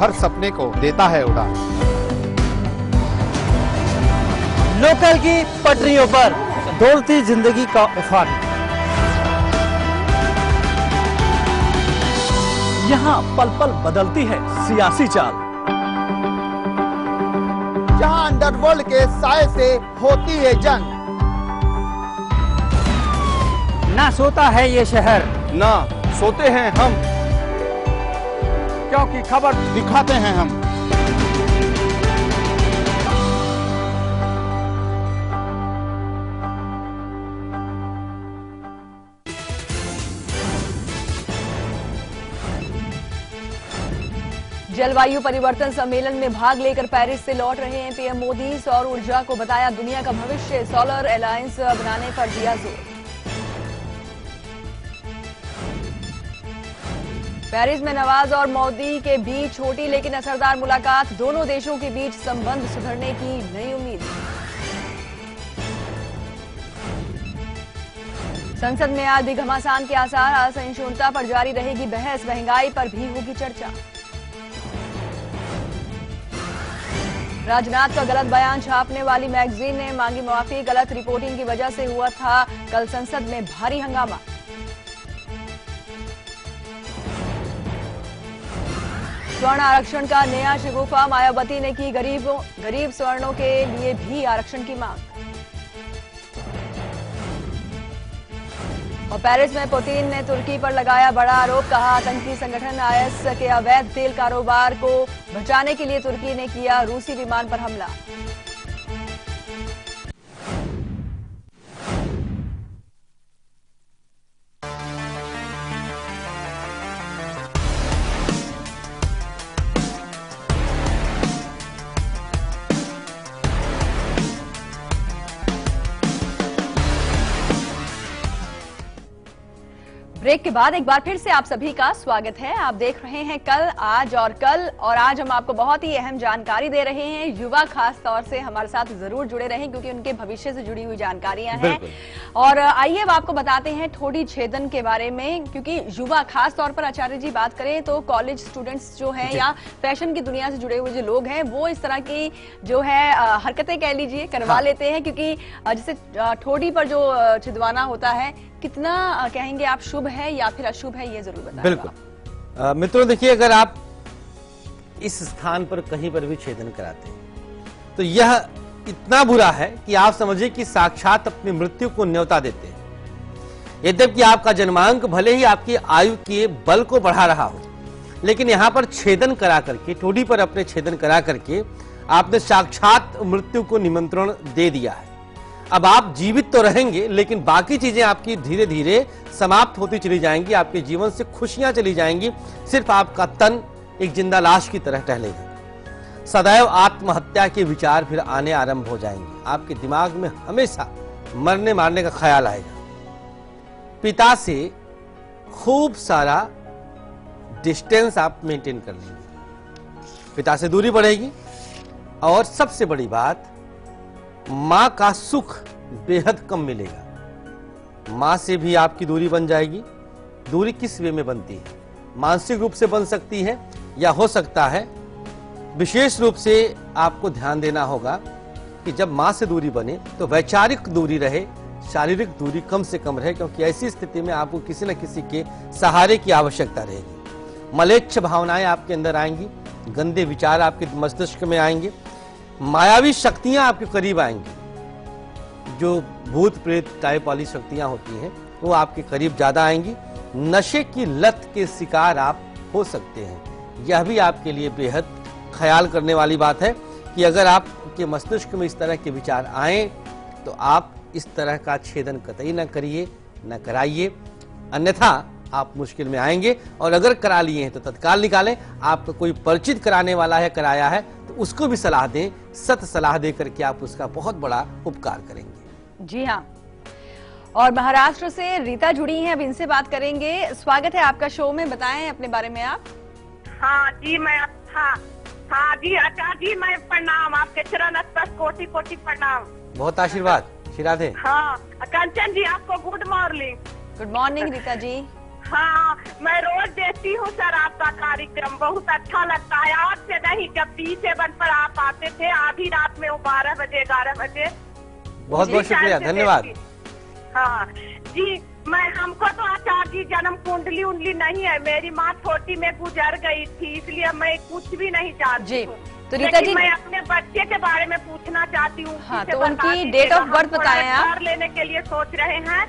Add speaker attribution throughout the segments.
Speaker 1: हर सपने को देता है उड़ान।
Speaker 2: लोकल की पटरियों पर दौड़ती जिंदगी का उफान, यहाँ पल पल बदलती है सियासी चाल,
Speaker 3: जहां अंडरवर्ल्ड के साए से होती है जंग।
Speaker 2: ना सोता है ये शहर,
Speaker 1: ना सोते हैं हम, क्योंकि खबर दिखाते हैं हम।
Speaker 4: जलवायु परिवर्तन सम्मेलन में भाग लेकर पेरिस से लौट रहे हैं पीएम मोदी। सौर ऊर्जा को बताया दुनिया का भविष्य, सोलर अलायंस बनाने पर दिया जोर। पेरिस में नवाज और मोदी के बीच छोटी लेकिन असरदार मुलाकात, दोनों देशों के बीच संबंध सुधरने की नई उम्मीद। संसद में आज भी घमासान के आसार, असहिष्णुता पर जारी रहेगी बहस, महंगाई पर भी होगी चर्चा। राजनाथ का गलत बयान छापने वाली मैगजीन ने मांगी माफी, गलत रिपोर्टिंग की वजह से हुआ था कल संसद में भारी हंगामा। स्वर्ण आरक्षण का नया शगुफा, मायावती ने की गरीब स्वर्णों के लिए भी आरक्षण की मांग। और पेरिस में पुतिन ने तुर्की पर लगाया बड़ा आरोप, कहा आतंकी संगठन आईएस के अवैध तेल कारोबार को बचाने के लिए तुर्की ने किया रूसी विमान पर हमला। ब्रेक के बाद एक बार फिर से आप सभी का स्वागत है। आप देख रहे हैं कल, आज और कल, और आज हम आपको बहुत ही अहम जानकारी दे रहे हैं। युवा खास तौर से हमारे साथ जरूर जुड़े रहें क्योंकि उनके भविष्य से जुड़ी हुई जानकारियां हैं। और आइए अब आपको बताते हैं ठोडी छेदन के बारे में, क्योंकि युवा खास तौर पर आचार्य जी बात करें तो कॉलेज स्टूडेंट्स जो हैं या फैशन की दुनिया से जुड़े हुए जो लोग हैं वो इस तरह की जो है हरकतें कह लीजिए करवा लेते हैं, क्योंकि जैसे ठोडी पर जो छिदवाना होता है, कितना कहेंगे आप शुभ है या फिर अशुभ है, ये जरूर बताएं।
Speaker 2: बिल्कुल मित्रों, देखिए अगर आप इस स्थान पर कहीं पर भी छेदन कराते हैं तो यह इतना बुरा है कि आप समझिए कि साक्षात अपनी मृत्यु को न्योता देते हैं। यद्यपि आपका जन्मांक भले ही आपकी आयु के बल को बढ़ा रहा हो, लेकिन यहां पर छेदन करा करके, ठोडी पर अपने छेदन करा करके आपने साक्षात मृत्यु को निमंत्रण दे दिया है। अब आप जीवित तो रहेंगे लेकिन बाकी चीजें आपकी धीरे धीरे समाप्त होती चली जाएंगी, आपके जीवन से खुशियां चली जाएंगी, सिर्फ आपका तन एक जिंदा लाश की तरह टहलेगा। सदैव आत्महत्या के विचार फिर आने आरंभ हो जाएंगे, आपके दिमाग में हमेशा मरने मारने का ख्याल आएगा। पिता से खूब सारा डिस्टेंस आप मेंटेन कर लेंगे, पिता से दूरी बढ़ेगी। और सबसे बड़ी बात, मां का सुख बेहद कम मिलेगा, मां से भी आपकी दूरी बन जाएगी। दूरी किस वे में बनती है? मानसिक रूप से बन सकती है या हो सकता है विशेष रूप से आपको ध्यान देना होगा कि जब मां से दूरी बने तो वैचारिक दूरी रहे, शारीरिक दूरी कम से कम रहे, क्योंकि ऐसी स्थिति में आपको किसी न किसी के सहारे की आवश्यकता रहेगी। मलेच्छ भावनाएं आपके अंदर आएंगी, गंदे विचार आपके मस्तिष्क में आएंगे, मायावी शक्तियां आपके करीब आएंगी, जो भूत प्रेत टाइप वाली शक्तियां होती हैं वो आपके करीब ज्यादा आएंगी। नशे की लत के शिकार आप हो सकते हैं। यह भी आपके लिए बेहद ख्याल करने वाली बात है कि अगर आपके मस्तिष्क में इस तरह के विचार आए तो आप इस तरह का छेदन कतई न करिए, न कराइए, अन्यथा आप मुश्किल में आएंगे। और अगर करा लिए हैं तो तत्काल निकालें। आपको कोई परिचित कराने वाला है, कराया है, तो उसको भी सलाह दें, सत सलाह दे करके आप उसका बहुत बड़ा उपकार करेंगे।
Speaker 4: जी हाँ, और महाराष्ट्र से रीता जुड़ी हैं, अब इनसे बात करेंगे। स्वागत है आपका शो में, बताएं अपने बारे में आप।
Speaker 5: हाँ जी, हाँ जी आचार्य जी, मैं प्रणाम, आपके चरण स्पर्श कोटि कोटि प्रणाम।
Speaker 2: बहुत आशीर्वाद, श्री राधे।
Speaker 5: हाँ कंचन जी, आपको good morning.
Speaker 4: Good morning Rita ji.
Speaker 5: हाँ, मैं रोज देखती हूँ सर आपका कार्यक्रम, बहुत अच्छा लगता है। आज से नहीं, जब T7 पर आप आते थे आधी रात में, वो 12 बजे 11 बजे।
Speaker 2: बहुत बहुत शुक्रिया, धन्यवाद।
Speaker 5: हाँ जी, हमको तो आचार्य जी जन्म कुंडली उंडली नहीं है, मेरी माँ छोटी में गुजर गई थी, इसलिए मैं कुछ भी नहीं जानती
Speaker 4: जी।
Speaker 5: हूँ।
Speaker 4: तो रीता जी,
Speaker 5: मैं अपने बच्चे के बारे में पूछना चाहती हूँ।
Speaker 4: हाँ, तो उनकी डेट ऑफ बर्थ बताएं आप।
Speaker 5: लेने के लिए सोच रहे हैं,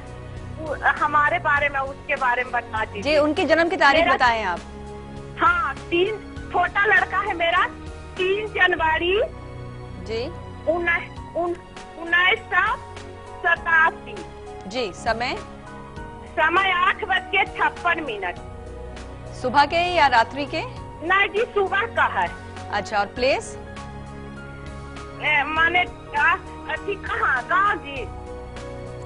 Speaker 5: हमारे बारे में, उसके बारे में बता दीजिए
Speaker 4: जी। उनकी जन्म की तारीख बताएं आप।
Speaker 5: हाँ, 3 छोटा लड़का है मेरा, 3 जनवरी
Speaker 4: जी
Speaker 5: 1987।
Speaker 4: जी। समय
Speaker 5: 8:56।
Speaker 4: सुबह के या रात्रि के?
Speaker 5: नहीं जी, सुबह का है।
Speaker 4: अच्छा, और प्लेस?
Speaker 5: माने कहाँ? गाँव जी।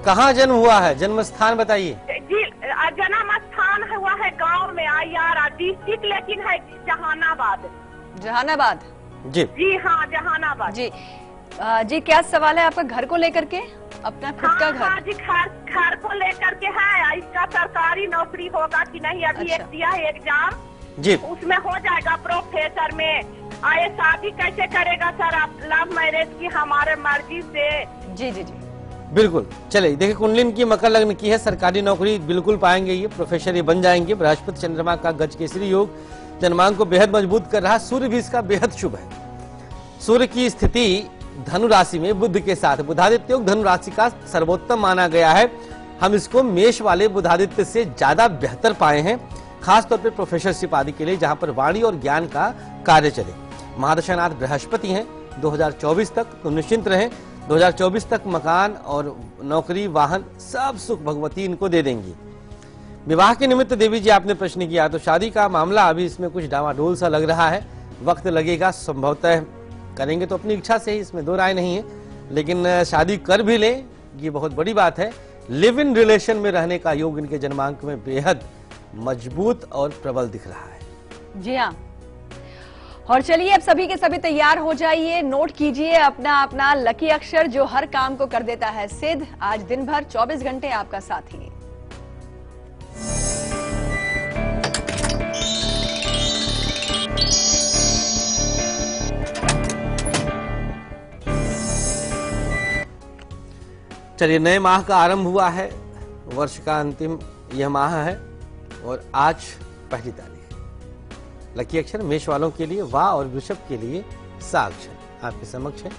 Speaker 2: कहाँ जन्म हुआ है, जन्म स्थान बताइए
Speaker 5: जी। जन्म स्थान हुआ है गांव में, आयारा डिस्ट्रिक्ट, लेकिन है जहानाबाद।
Speaker 2: जी
Speaker 5: जी हाँ, जहानाबाद
Speaker 4: जी। जी, क्या सवाल है आपका घर को लेकर के? अपना खुद का घर?
Speaker 5: हाँ जी, घर को लेकर के है। इसका सरकारी नौकरी होगा कि नहीं, अभी
Speaker 4: अच्छा।
Speaker 5: एक दिया है एग्जाम
Speaker 2: जी।
Speaker 5: उसमें हो जाएगा प्रोफेसर में। आए शादी कैसे करेगा सर आप? लव मैरिज की हमारे मर्जी से।
Speaker 4: जी जी जी,
Speaker 2: बिल्कुल। चलिए देखिए, कुंडली इनकी मकर लग्न की है, सरकारी नौकरी बिल्कुल पाएंगे, ये प्रोफेसर ये बन जाएंगे। बृहस्पति चंद्रमा का गज केसरी योग जन्मांक को बेहद मजबूत कर रहा है। सूर्य भी इसका बेहद शुभ है। सूर्य की स्थिति धनु राशि में बुध के साथ, बुधादित्य योग धनु राशि का सर्वोत्तम माना गया है। हम इसको मेष वाले बुधादित्य से ज्यादा बेहतर पाए हैं, खासतौर पर प्रोफेसरशिप आदि के लिए, जहां पर वाणी और ज्ञान का कार्य चले। महादशानाथ बृहस्पति हैं 2024 तक, तो निश्चिंत रहें। 2024 तक मकान और नौकरी, वाहन, सब सुख भगवती इनको दे देंगी। विवाह के निमित्त देवी जी आपने प्रश्न किया, तो शादी का मामला अभी इसमें कुछ डामाडोल सा लग रहा है, वक्त लगेगा। संभवतः करेंगे तो अपनी इच्छा से ही, इसमें दो राय नहीं है, लेकिन शादी कर भी लें ये बहुत बड़ी बात है। लिव इन रिलेशन में रहने का योग इनके जन्मांक में बेहद मजबूत और प्रबल दिख रहा है।
Speaker 4: जी हाँ। और चलिए, अब सभी के सभी तैयार हो जाइए, नोट कीजिए अपना अपना लकी अक्षर जो हर काम को कर देता है सिद्ध। आज दिन भर 24 घंटे आपका साथी।
Speaker 2: चलिए, नए माह का आरंभ हुआ है, वर्ष का अंतिम यह माह है और आज पहली तारीख। लकी अक्षर मेष वालों के लिए वाह और वृषभ के लिए सा अक्षर आपके समक्ष है,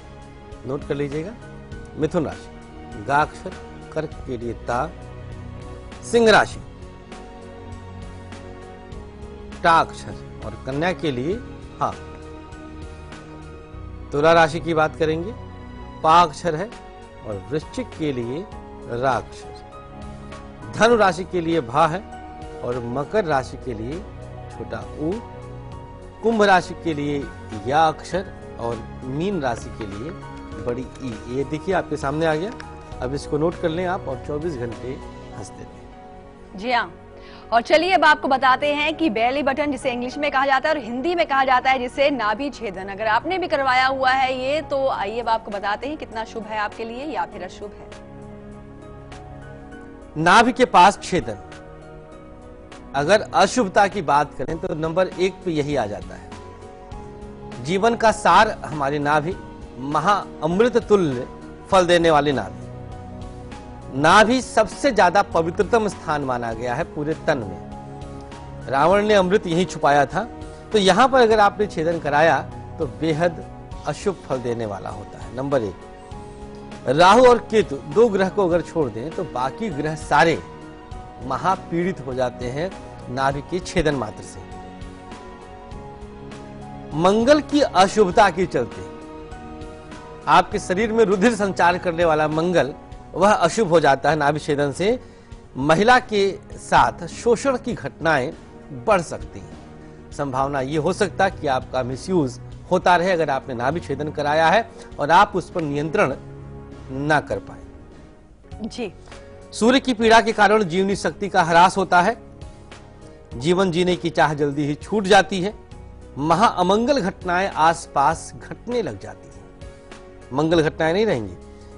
Speaker 2: नोट कर लीजिएगा। मिथुन राशि गा अक्षर, कर्क के लिए ता, सिंह राशि टा अक्षर और कन्या के लिए हा। तुला राशि की बात करेंगे, पा अक्षर है और वृश्चिक के लिए रा अक्षर। धनु राशि के लिए भा है और मकर राशि के लिए छोटा ऊ। कुंभ राशि के लिए या अक्षर और मीन राशि के लिए बड़ी ई। ये देखिए आपके सामने आ गया, अब इसको नोट कर लें आप और 24 घंटे हंसते रहें।
Speaker 4: जी हाँ। और चलिए, अब आपको बताते हैं कि बेली बटन जिसे इंग्लिश में कहा जाता है और हिंदी में कहा जाता है जिसे नाभि छेदन, अगर आपने भी करवाया हुआ है ये, तो आइए अब आपको बताते हैं कितना शुभ है आपके लिए या फिर अशुभ है।
Speaker 2: नाभि के पास छेदन, अगर अशुभता की बात करें तो नंबर 1 पे यही आ जाता है। जीवन का सार हमारी नाभि, महाअमृत तुल्य फल देने वाली नाभि। नाभि सबसे ज्यादा पवित्रतम स्थान माना गया है पूरे तन में। रावण ने अमृत यहीं छुपाया था, तो यहां पर अगर आपने छेदन कराया तो बेहद अशुभ फल देने वाला होता है। नंबर 1, राहु और केतु 2 ग्रह को अगर छोड़ दें तो बाकी ग्रह सारे महापीड़ित हो जाते हैं नाभि के छेदन मात्र से। मंगल की अशुभता के चलते आपके शरीर में रुधिर संचार करने वाला मंगल वह अशुभ हो जाता है नाभि छेदन से। महिला के साथ शोषण की घटनाएं बढ़ सकती हैं। संभावना ये हो सकता है कि आपका मिसयूज होता रहे अगर आपने नाभि छेदन कराया है और आप उस पर नियंत्रण ना कर पाए।
Speaker 4: जी।
Speaker 2: सूर्य की पीड़ा के कारण जीवनी शक्ति का ह्रास होता है, जीवन जीने की चाह जल्दी ही छूट जाती है, महाअमंगल घटनाएं आसपास घटने लग जाती हैं, मंगल घटनाएं नहीं रहेंगी,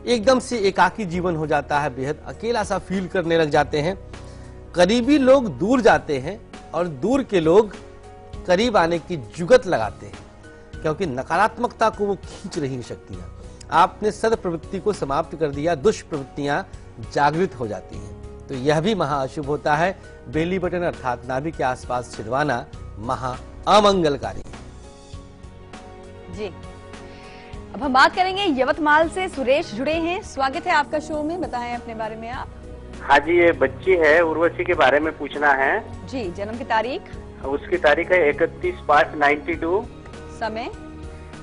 Speaker 2: एकदम से एकाकी जीवन हो जाता है, बेहद अकेला सा फील करने लग जाते हैं, करीबी लोग दूर जाते हैं और दूर के लोग करीब आने की जुगत लगाते हैं, क्योंकि नकारात्मकता को वो खींच रही शक्तियां। आपने सद्प्रवृत्ति को समाप्त कर दिया, दुष्प्रवृत्तियां जागृत हो जाती हैं। तो यह भी महाअशुभ होता है। बेली बटन अर्थात नाभि के आसपास छिदवाना महा अमंगलकारी है।
Speaker 4: जी, अब हम बात करेंगे यवतमाल से। सुरेश जुड़े हैं, स्वागत है आपका शो में, बताएं अपने बारे में आप।
Speaker 6: हाँ जी, ये बच्ची है उर्वशी के बारे में पूछना है
Speaker 4: जी। जन्म की तारीख?
Speaker 6: उसकी तारीख है 31/5/92।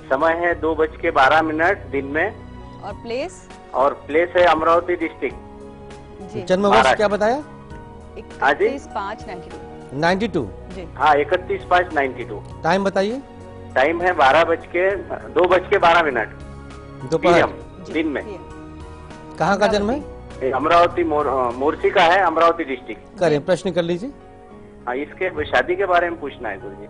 Speaker 6: समय है 2:12 दिन में।
Speaker 4: और प्लेस?
Speaker 6: और प्लेस है अमरावती डिस्ट्रिक्ट
Speaker 4: जी।
Speaker 2: जन्म वर्ष क्या बताया?
Speaker 4: 31/5/92
Speaker 2: जी।
Speaker 6: हाँ, 31/5/92।
Speaker 2: टाइम बताइए।
Speaker 6: टाइम है 2:12
Speaker 2: दोपहर
Speaker 6: दिन में।
Speaker 2: कहाँ का जन्म है?
Speaker 6: अमरावती मोरसी का है, अमरावती डिस्ट्रिक्ट।
Speaker 2: करें, प्रश्न कर लीजिए।
Speaker 6: हाँ, इसके शादी के बारे में पूछना है गुरुजी।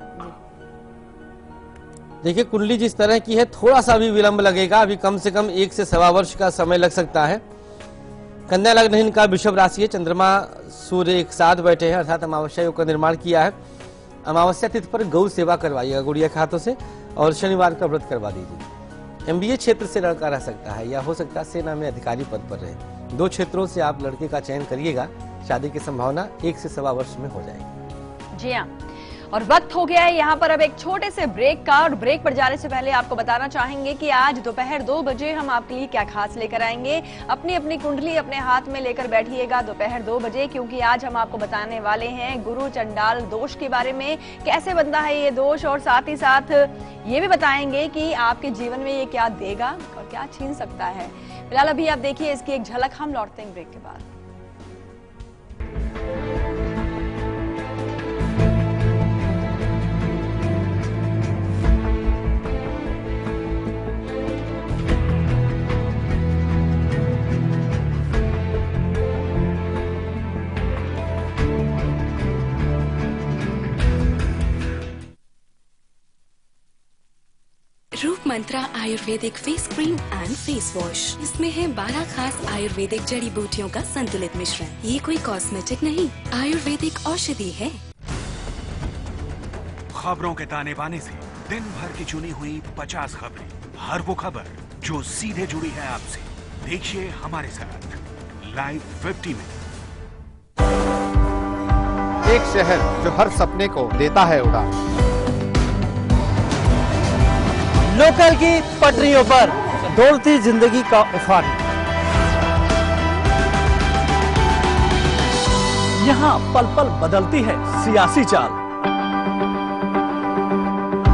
Speaker 2: देखिए, कुंडली जिस तरह की है, थोड़ा सा भी विलंब लगेगा। अभी कम से कम 1 से सवा वर्ष का समय लग सकता है। कन्या लग्न इनका वृषभ राशि है। चंद्रमा सूर्य एक साथ बैठे हैं, अर्थात अमावस्या योग का निर्माण किया है। अमावस्या तिथि पर गौ सेवा करवाइएगा गुड़िया के हाथों से, और शनिवार का व्रत करवा दीजिए। MBA क्षेत्र से लड़का रह सकता है, या हो सकता है सेना में अधिकारी पद पर रहे। 2 क्षेत्रों से आप लड़के का चयन करिएगा। शादी की संभावना 1 से सवा वर्ष में हो जाएगी।
Speaker 4: जी हाँ, और वक्त हो गया है यहाँ पर अब एक छोटे से ब्रेक का। और ब्रेक पर जाने से पहले आपको बताना चाहेंगे कि आज दोपहर 2 बजे हम आपके लिए क्या खास लेकर आएंगे। अपनी अपनी कुंडली अपने हाथ में लेकर बैठिएगा दोपहर 2 बजे, क्योंकि आज हम आपको बताने वाले हैं गुरु चंडाल दोष के बारे में, कैसे बनता है ये दोष, और साथ ही साथ ये भी बताएंगे कि आपके जीवन में ये क्या देगा और क्या छीन सकता है। फिलहाल अभी आप देखिए इसकी एक झलक, हम लौटते हैं ब्रेक के बाद।
Speaker 7: Roop Mantra ayurvedic face cream and face wash. इसमें है 12 खास आयुर्वेदिक जड़ी बूटियों का संतुलित मिश्रण। ये कोई कॉस्मेटिक नहीं, आयुर्वेदिक औषधि है।
Speaker 8: खबरों के ताने बाने से दिन भर की चुनी हुई 50 खबरें, हर वो खबर जो सीधे जुड़ी है आपसे। देखिए हमारे साथ लाइव 50 में।
Speaker 1: एक शहर जो हर सपने को देता है उड़ान।
Speaker 9: लोकल की पटरियों पर दौड़ती जिंदगी का उफान। यहाँ पल पल बदलती है सियासी चाल।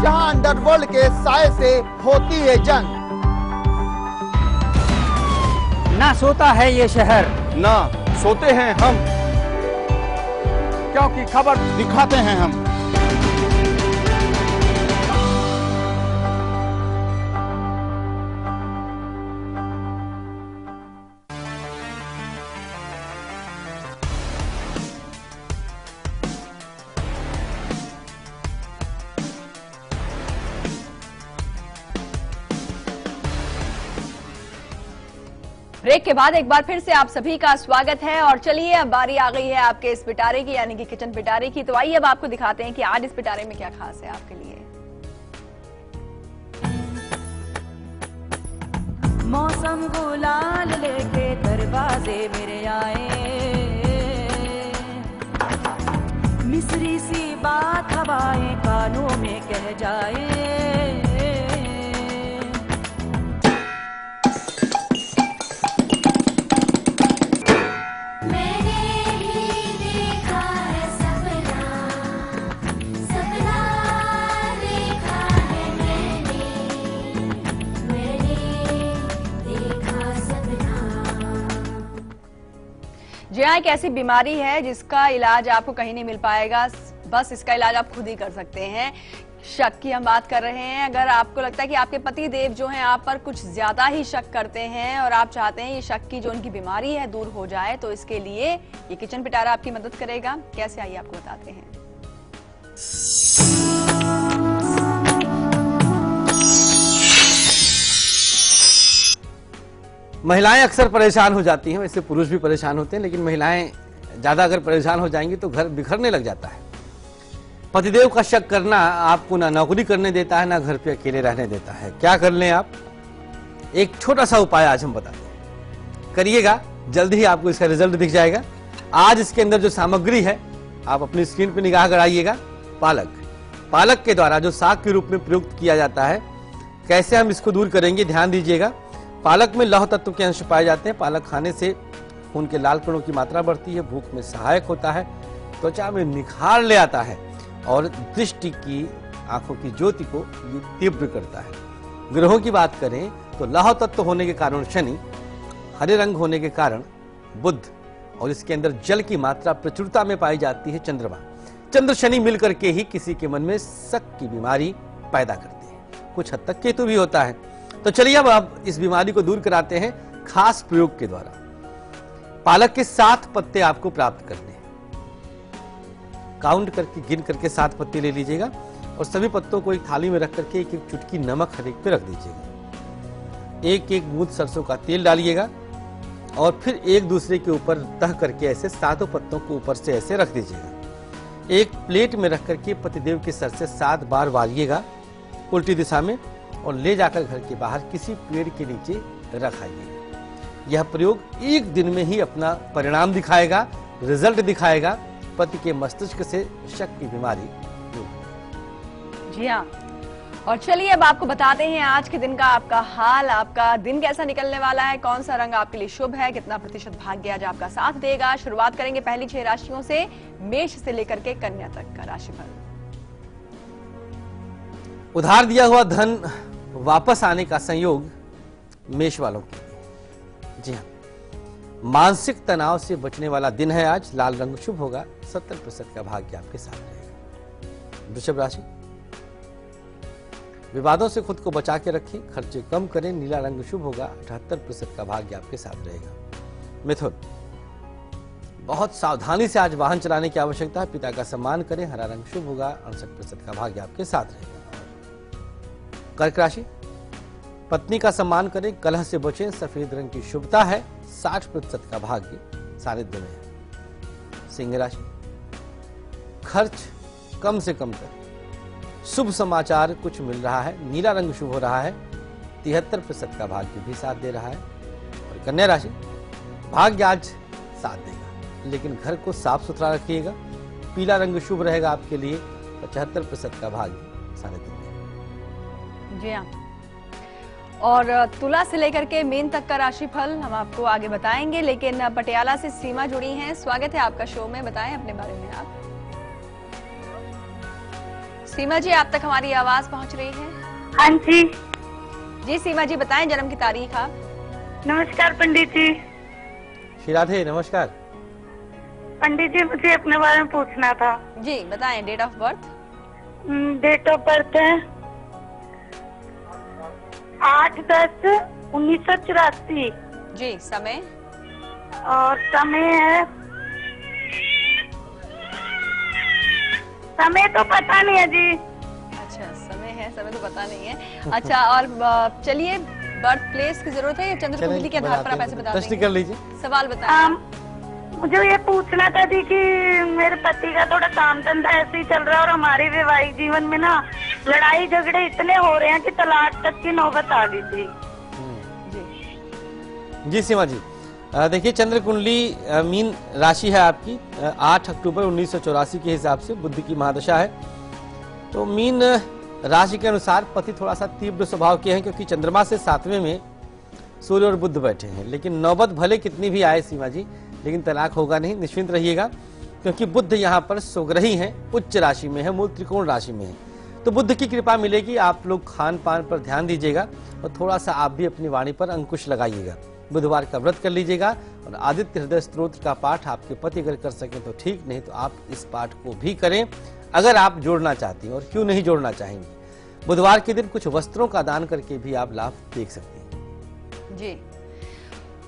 Speaker 3: जहां अंडरवर्ल्ड के साए से होती है जंग।
Speaker 9: ना सोता है ये शहर,
Speaker 1: ना सोते हैं हम, क्योंकि खबर दिखाते हैं हम।
Speaker 4: ब्रेक के बाद एक बार फिर से आप सभी का स्वागत है। और चलिए अब बारी आ गई है आपके इस पिटारे की, यानी कि किचन पिटारे की। तो आइए अब आपको दिखाते हैं कि आज इस पिटारे में क्या खास है आपके लिए।
Speaker 10: मौसम गुलाल लेके दरवाजे मेरे आए, मिस्री सी बात हवाएं कानों में कह जाए।
Speaker 4: जी हाँ, एक ऐसी बीमारी है जिसका इलाज आपको कहीं नहीं मिल पाएगा, बस इसका इलाज आप खुद ही कर सकते हैं। शक की हम बात कर रहे हैं। अगर आपको लगता है कि आपके पति देव जो हैं आप पर कुछ ज्यादा ही शक करते हैं और आप चाहते हैं ये शक की जो उनकी बीमारी है दूर हो जाए, तो इसके लिए ये किचन पिटारा आपकी मदद करेगा। कैसे, आइए आपको बताते हैं।
Speaker 2: महिलाएं अक्सर परेशान हो जाती हैं, वैसे पुरुष भी परेशान होते हैं, लेकिन महिलाएं ज्यादा अगर परेशान हो जाएंगे तो घर बिखरने लग जाता है। पतिदेव का शक करना आपको ना नौकरी करने देता है, ना घर पे अकेले रहने देता है। क्या कर लें आप? एक छोटा सा उपाय आज हम बताते हैं, करिएगा, जल्दी ही आपको इसका रिजल्ट दिख जाएगा। आज इसके अंदर जो सामग्री है आप अपनी स्क्रीन पर निगाह गड़ाइएगा। पालक के द्वारा जो साग के रूप में प्रयुक्त किया जाता है, कैसे हम इसको दूर करेंगे, ध्यान दीजिएगा। पालक में लौह तत्व के अंश पाए जाते हैं। पालक खाने से खून के लाल कणों की मात्रा बढ़ती है, भूख में सहायक होता है, त्वचा में निखार ले आता है और दृष्टि की, आंखों की ज्योति को ये तीव्र करता है। ग्रहों की बात करें तो लौह तत्व होने के कारण शनि, हरे रंग होने के कारण बुध, और इसके अंदर जल की मात्रा प्रचुरता में पाई जाती है चंद्रमा। चंद्र शनि मिलकर के ही किसी के मन में शक की बीमारी पैदा करते हैं, कुछ हद तक केतु भी होता है। तो चलिए अब आप इस बीमारी को दूर कराते हैं खास प्रयोग के द्वारा। पालक के 7 पत्ते आपको प्राप्त करने हैं। काउंट करके, गिन करके 7 पत्ते ले लीजिएगा और सभी पत्तों को एक थाली में रख करके एक एक चुटकी नमक हर एक पे रख दीजिएगा। एक एक बूंद सरसों का तेल डालिएगा और फिर एक दूसरे के ऊपर तह करके ऐसे 7 पत्तों को ऊपर से ऐसे रख दीजिएगा। एक प्लेट में रख करके पतिदेव के सर से 7 बार वारिएगा उल्टी दिशा में और ले जाकर घर के बाहर किसी पेड़ के नीचे रखाइएगा। यह प्रयोग एक दिन में ही अपना परिणाम दिखाएगा, रिजल्ट दिखाएगा। पति के मस्तिष्क से शक की बीमारी दूर।
Speaker 4: जी हाँ, और चलिए अब आपको बताते हैं आज के दिन का आपका हाल। आपका दिन कैसा निकलने वाला है, कौन सा रंग आपके लिए शुभ है, कितना प्रतिशत भाग्य आज आपका साथ देगा। शुरुआत करेंगे पहली 6 राशियों से, मेष से लेकर के कन्या तक का राशिफल।
Speaker 2: उधार दिया हुआ धन वापस आने का संयोग मेष वालों के लिए। जी हाँ, मानसिक तनाव से बचने वाला दिन है आज। लाल रंग शुभ होगा, 70% का भाग्य आपके साथ रहेगा। वृषभ राशि, विवादों से खुद को बचा के रखें, खर्चे कम करें। नीला रंग शुभ होगा, 78% का भाग्य आपके साथ रहेगा। मिथुन, बहुत सावधानी से आज वाहन चलाने की आवश्यकता है। पिता का सम्मान करें, हरा रंग शुभ होगा, 68% का भाग्य आपके साथ रहेगा। कर्क राशि, पत्नी का सम्मान करें, कलह से बचें। सफेद रंग की शुभता है, 60% का भाग्य सानिध्य में है। सिंह राशि, खर्च कम से कम करें, शुभ समाचार कुछ मिल रहा है। नीला रंग शुभ हो रहा है, 73% का भाग्य भी साथ दे रहा है। और कन्या राशि, भाग्य आज साथ देगा, लेकिन घर को साफ सुथरा रखिएगा। पीला रंग शुभ रहेगा आपके लिए, 75% का भाग्य सानिध्य में है।
Speaker 4: जी हाँ, और तुला से लेकर के मीन तक का राशिफल हम आपको आगे बताएंगे, लेकिन पटियाला से सीमा जुड़ी हैं। स्वागत है आपका शो में, बताएं अपने बारे में आप। सीमा जी, आप तक हमारी आवाज पहुंच रही है?
Speaker 5: हाँ जी।
Speaker 4: जी सीमा जी, बताएं जन्म की तारीख आप।
Speaker 5: नमस्कार पंडित जी।
Speaker 2: श्री राधे, नमस्कार।
Speaker 5: पंडित जी, मुझे अपने बारे में पूछना था।
Speaker 4: जी बताएं। Date of birth?
Speaker 5: Date of birth है 8/10/1984।
Speaker 4: जी। समय?
Speaker 5: और समय है, समय तो पता नहीं है जी।
Speaker 4: अच्छा, समय है, समय तो पता नहीं है। अच्छा, और चलिए, बर्थ प्लेस की जरूरत है या चंद्र कुंडली के आधार पर आप ऐसे बता देंगे?
Speaker 2: कर लीजिए।
Speaker 4: सवाल बताएं।
Speaker 5: मुझे ये पूछना था जी कि मेरे पति का थोड़ा काम धंधा ऐसे ही चल रहा है और हमारे वैवाहिक जीवन में ना लड़ाई झगड़े इतने हो रहे हैं कि तलाक तक की नौबत आ गई थी।
Speaker 2: जी सीमा जी, देखिए चंद्र कुंडली मीन राशि है आपकी। 8 अक्टूबर 1984 के हिसाब से बुध की महादशा है। तो मीन राशि के अनुसार पति थोड़ा सा तीव्र स्वभाव के हैं, क्योंकि चंद्रमा से 7वें में सूर्य और बुध बैठे हैं। लेकिन नौबत भले कितनी भी आए सीमा जी, लेकिन तलाक होगा नहीं, निश्चिंत रहिएगा, क्योंकि बुध यहाँ पर स्वग्रही हैं, उच्च राशि में है, मूल त्रिकोण राशि में है। तो बुध की कृपा मिलेगी। आप लोग खान पान पर ध्यान दीजिएगा और थोड़ा सा आप भी अपनी वाणी पर अंकुश लगाइएगा। बुधवार का व्रत कर लीजिएगा और आदित्य हृदय स्तोत्र का पाठ आपके पति अगर कर सकें तो ठीक, नहीं तो आप इस पाठ को भी करें अगर आप जोड़ना चाहती हैं। और क्यों नहीं जोड़ना चाहेंगे, बुधवार के दिन कुछ वस्त्रों का दान करके भी आप लाभ देख सकते हैं।
Speaker 4: जी।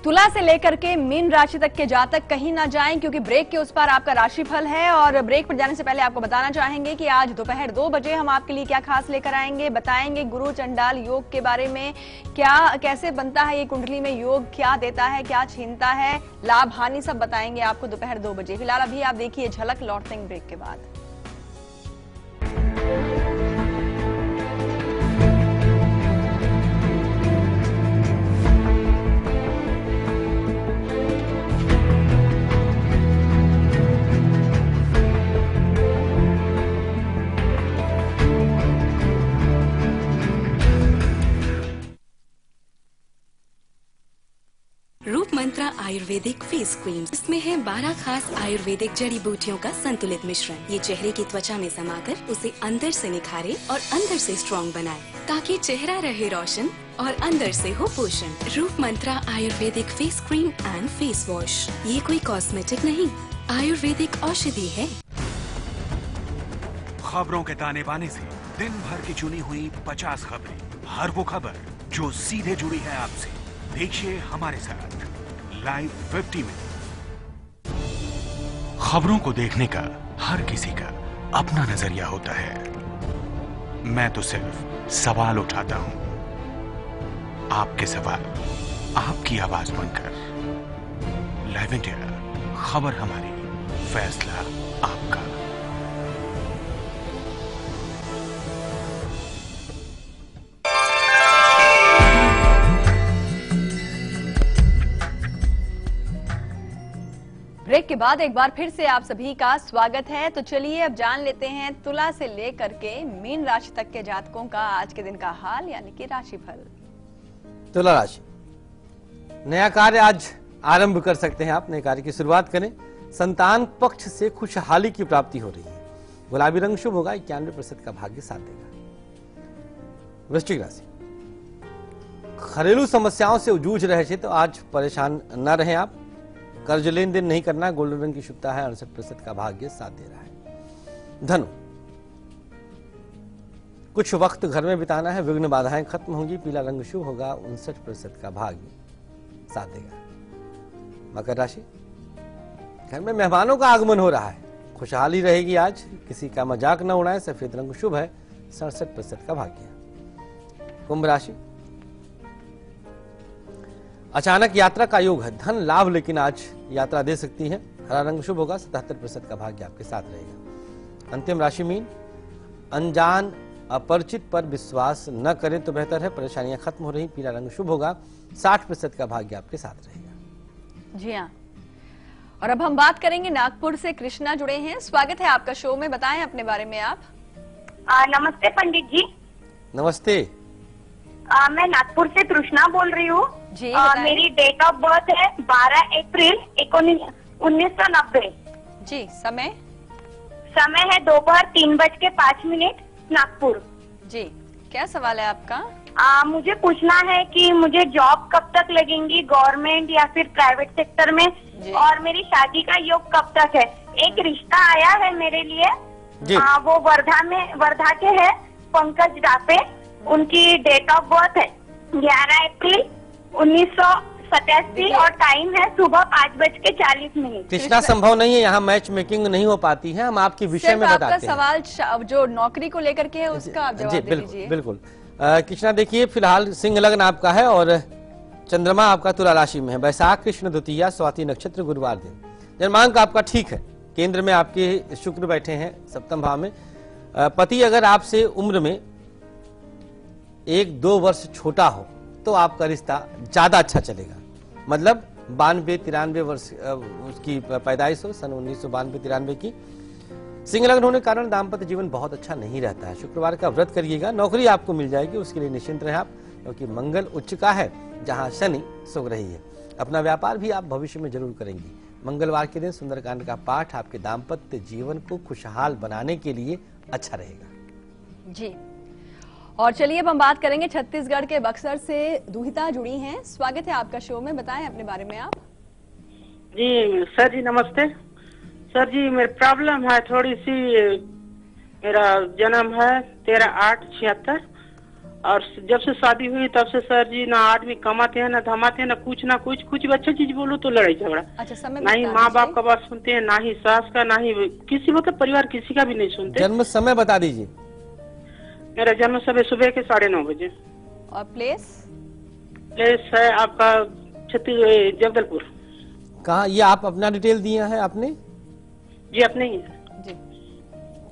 Speaker 4: तुला से लेकर के मीन राशि तक के जातक कहीं ना जाएं, क्योंकि ब्रेक के उस पार आपका राशिफल है। और ब्रेक पर जाने से पहले आपको बताना चाहेंगे कि आज दोपहर 2 बजे हम आपके लिए क्या खास लेकर आएंगे, बताएंगे गुरु चंडाल योग के बारे में, क्या कैसे बनता है ये कुंडली में योग, क्या देता है, क्या छीनता है, लाभ हानि सब बताएंगे आपको दोपहर 2 बजे। फिलहाल अभी आप देखिए झलक, लौटते हैं ब्रेक के बाद।
Speaker 7: Roop Mantra ayurvedic face cream, इसमें है 12 खास आयुर्वेदिक जड़ी बूटियों का संतुलित मिश्रण। ये चेहरे की त्वचा में समाकर उसे अंदर से निखारे और अंदर से स्ट्रॉन्ग बनाए, ताकि चेहरा रहे रोशन और अंदर से हो पोषण। Roop Mantra ayurvedic face cream and face wash, ये कोई कॉस्मेटिक नहीं, आयुर्वेदिक औषधि है।
Speaker 8: खबरों के ताने बाने से दिन भर की चुनी हुई 50 खबरें, हर वो खबर जो सीधे जुड़ी है आपसे। देखिए हमारे साथ लाइव 50 मिनट। खबरों को देखने का हर किसी का अपना नजरिया होता है। मैं तो सिर्फ सवाल उठाता हूं, आपके सवाल आपकी आवाज बनकर। लाइव इंडिया, खबर हमारी, फैसला आपका।
Speaker 4: ब्रेक के बाद एक बार फिर से आप सभी का स्वागत है। तो चलिए अब जान लेते हैं तुला से लेकर के मीन राशि तक के जातकों का आज के दिन का हाल, यानी कि राशिफल।
Speaker 2: तुला राशि, नया कार्य आज आरंभ कर सकते हैं आप, नए कार्य की शुरुआत करें। संतान पक्ष से खुशहाली की प्राप्ति हो रही है। गुलाबी रंग शुभ होगा, 91% का भाग्य साथ देगा। वृश्चिक राशि, घरेलू समस्याओं से जूझ रहे थे तो आज परेशान न रहें आप। कर्ज लेन देन नहीं करना, गोल्डन रंग की शुभता है, 68% का भाग्य साथ दे रहा है। धनु, कुछ वक्त घर में बिताना है, विघ्न बाधाएं खत्म होंगी, पीला रंग शुभ होगा, 59% का भाग्य साथ देगा। मकर राशि, घर में मेहमानों का आगमन हो रहा है, खुशहाली रहेगी आज, किसी का मजाक न उड़ाएं, सफेद रंग शुभ है, 67% का भाग्य। कुंभ राशि, अचानक यात्रा का योग है, धन लाभ लेकिन आज यात्रा दे सकती है, हरा रंग शुभ होगा, 77% का भाग्य आपके साथ रहेगा। अंतिम राशि मीन, अनजान अपरिचित पर विश्वास न करें तो बेहतर है, परेशानियां खत्म हो रही, पीला रंग शुभ होगा, 60% का भाग्य आपके साथ रहेगा।
Speaker 4: जी हाँ, और अब हम बात करेंगे नागपुर से कृष्णा जुड़े हैं। स्वागत है आपका शो में, बताएं अपने बारे में आप।
Speaker 5: नमस्ते पंडित जी।
Speaker 2: नमस्ते।
Speaker 5: मैं नागपुर से कृष्णा बोल रही हूँ।
Speaker 4: जी,
Speaker 5: मेरी डेट ऑफ बर्थ है 12 अप्रैल 1990।
Speaker 4: जी, समय
Speaker 5: है दोपहर 3:05 नागपुर।
Speaker 4: जी, क्या सवाल है आपका?
Speaker 5: मुझे पूछना है कि मुझे जॉब कब तक लगेंगी, गवर्नमेंट या फिर प्राइवेट सेक्टर में, और मेरी शादी का योग कब तक है। एक रिश्ता आया है मेरे लिए, वो वर्धा के है, पंकज डापे, उनकी डेट ऑफ बर्थ है 11 अप्रैल 1987 और टाइम है सुबह 5:40।
Speaker 2: कृष्णा, संभव नहीं है, यहाँ मैच मेकिंग नहीं हो पाती है, हम आपके विषय में बताते हैं।
Speaker 4: सवाल जो नौकरी को लेकर के है उसका आप जवाब दे दीजिए।
Speaker 2: बिल्कुल। कृष्णा देखिए, फिलहाल सिंह लग्न आपका है और चंद्रमा आपका तुला राशि में है। वैशाख कृष्ण द्वितीया स्वाति नक्षत्र गुरुवार दिन। जन्मांक आपका ठीक है, केंद्र में आपके शुक्र बैठे हैं सप्तम भाव में। पति अगर आपसे उम्र में 1-2 वर्ष छोटा हो तो आपका रिश्ता ज्यादा अच्छा चलेगा। मतलब 92-93 वर्ष उसकी पैदाइश हो, सन 1992-93 की। सिंह लग्न होने के कारण दाम्पत्य जीवन बहुत अच्छा नहीं रहता है। शुक्रवार का व्रत करिएगा, नौकरी आपको मिल जाएगी, उसके लिए निश्चिंत रहें आप, क्योंकि मंगल उच्च का है जहां शनि सुख रही है। अपना व्यापार भी आप भविष्य में जरूर करेंगी। मंगलवार के दिन सुंदरकांड का पाठ आपके दाम्पत्य जीवन को खुशहाल बनाने के लिए अच्छा रहेगा।
Speaker 4: जी, और चलिए अब हम बात करेंगे छत्तीसगढ़ के बक्सर से दुहिता जुड़ी हैं। स्वागत है आपका शो में, बताएं अपने बारे में आप।
Speaker 11: जी सर जी नमस्ते। सर जी मेरी प्रॉब्लम है थोड़ी सी, मेरा जन्म है 13/8/76 और जब से शादी हुई तब से सर जी ना आदमी कमाते हैं ना धमाते हैं, ना कुछ भी अच्छा चीज बोलो तो लड़ाई झगड़ा।
Speaker 4: अच्छा, समय
Speaker 11: ना ही माँ बाप का बात सुनते हैं, ना ही सास का, ना ही किसी मतलब परिवार किसी का भी नहीं सुनते।
Speaker 2: जन्म समय बता दीजिए।
Speaker 11: मेरा जन्म सुबह के 9:30 बजे।
Speaker 4: और प्लेस
Speaker 11: है आपका छत्तीसगढ़ जगदलपुर।
Speaker 2: कहाँ? ये आप अपना डिटेल दिया है आपने?
Speaker 11: जी अपने ही
Speaker 4: जी।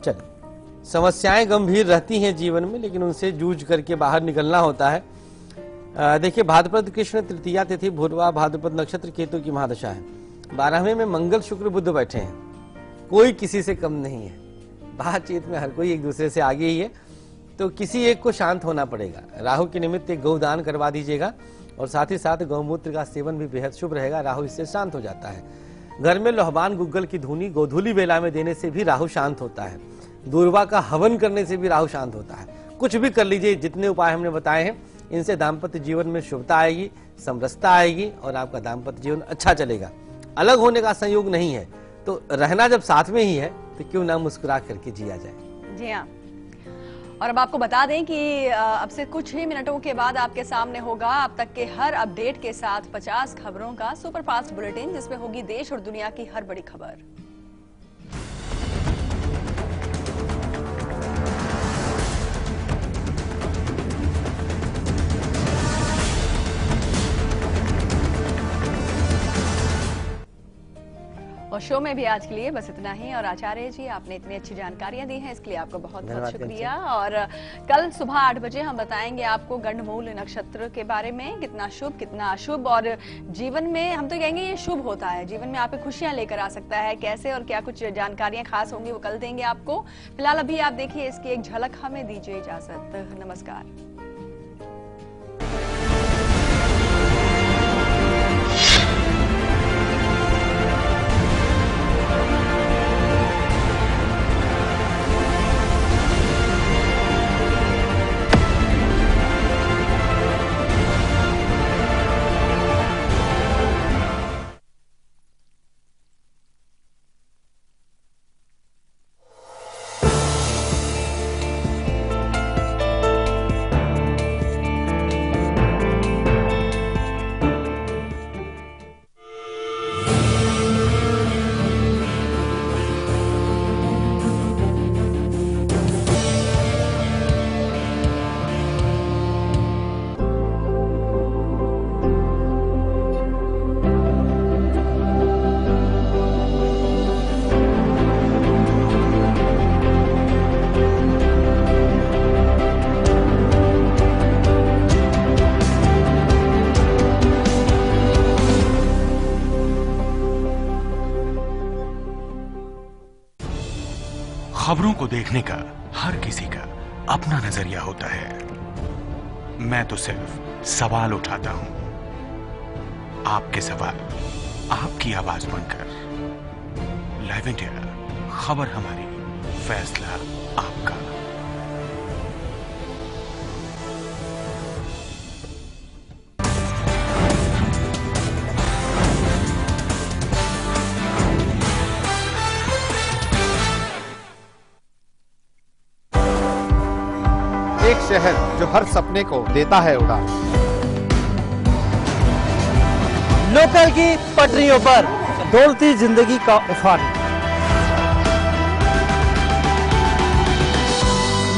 Speaker 2: चलिए, समस्याएं गंभीर रहती हैं जीवन में, लेकिन उनसे जूझ करके बाहर निकलना होता है। देखिए, भाद्रपद कृष्ण तृतीया तिथि, भूरवा भाद्रपद नक्षत्र, केतु की महादशा है। 12वें में मंगल शुक्र बुध बैठे हैं। कोई किसी से कम नहीं है, बातचीत में हर कोई एक दूसरे से आगे ही है, तो किसी एक को शांत होना पड़ेगा। राहु के निमित्त एक गौदान करवा दीजिएगा और साथ ही साथ गौमूत्र का सेवन भी बेहद शुभ रहेगा। राहु इससे शांत हो जाता है। घर में लोहबान गुग्गल की धुनी गोधूली बेला में देने से भी राहु शांत होता है। दूर्वा का हवन करने से भी राहु शांत होता है। कुछ भी कर लीजिए, जितने उपाय हमने बताए हैं, इनसे दाम्पत्य जीवन में शुभता आएगी, समरसता आएगी और आपका दाम्पत्य जीवन अच्छा चलेगा। अलग होने का संयोग नहीं है, तो रहना जब साथ में ही है तो क्यों ना मुस्कुरा करके जिया जाए।
Speaker 4: जी हाँ, और अब आपको बता दें कि अब से कुछ ही मिनटों के बाद आपके सामने होगा अब तक के हर अपडेट के साथ 50 खबरों का सुपरफास्ट बुलेटिन, जिसमें होगी देश और दुनिया की हर बड़ी खबर। और शो में भी आज के लिए बस इतना ही। और आचार्य जी, आपने इतनी अच्छी जानकारियां दी हैं, इसके लिए आपका बहुत बहुत शुक्रिया। और कल सुबह 8 बजे हम बताएंगे आपको गंडमूल नक्षत्र के बारे में, कितना शुभ कितना अशुभ, और जीवन में हम तो कहेंगे ये शुभ होता है, जीवन में आपको खुशियां लेकर आ सकता है। कैसे और क्या कुछ जानकारियां खास होंगी वो कल देंगे आपको। फिलहाल अभी आप देखिए इसकी एक झलक, हमें दीजिए इजाजत। नमस्कार।
Speaker 8: खबरों को देखने का हर किसी का अपना नजरिया होता है। मैं तो सिर्फ सवाल उठाता हूं, आपके सवाल आपकी आवाज बनकर। लाइव इंडिया, खबर हमारी, फैसला आपका।
Speaker 1: एक शहर जो हर सपने को देता है उड़ान।
Speaker 9: लोकल की पटरियों पर दौड़ती जिंदगी का उफान।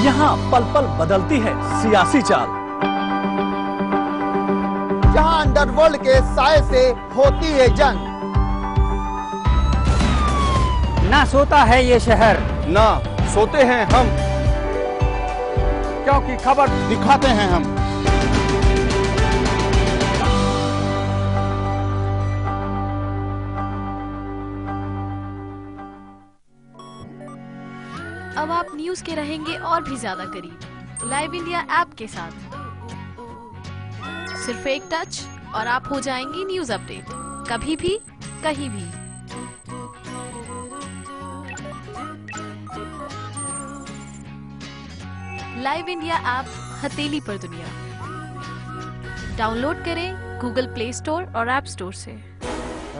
Speaker 9: यहाँ पल पल बदलती है सियासी चाल।
Speaker 3: जहां अंडरवर्ल्ड के साए से होती है जंग।
Speaker 9: ना सोता है ये शहर,
Speaker 1: ना सोते हैं हम, क्योंकि खबर दिखाते हैं हम।
Speaker 12: अब आप न्यूज के रहेंगे और भी ज्यादा करीब लाइव इंडिया ऐप के साथ। सिर्फ एक टच और आप हो जाएंगे न्यूज अपडेट, कभी भी कहीं भी। लाइव इंडिया ऐप हथेली पर दुनिया। डाउनलोड करें गूगल प्ले स्टोर और ऐप स्टोर से।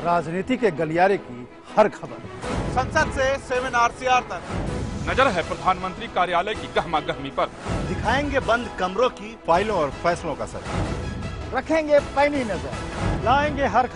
Speaker 1: राजनीति के गलियारे की हर खबर,
Speaker 3: संसद से 7 RCR तक,
Speaker 13: नजर है प्रधानमंत्री कार्यालय की गहमा गहमी पर।
Speaker 14: दिखाएंगे बंद कमरों की फाइलों और फैसलों का सच,
Speaker 3: रखेंगे पैनी नजर,
Speaker 9: लाएंगे हर खबर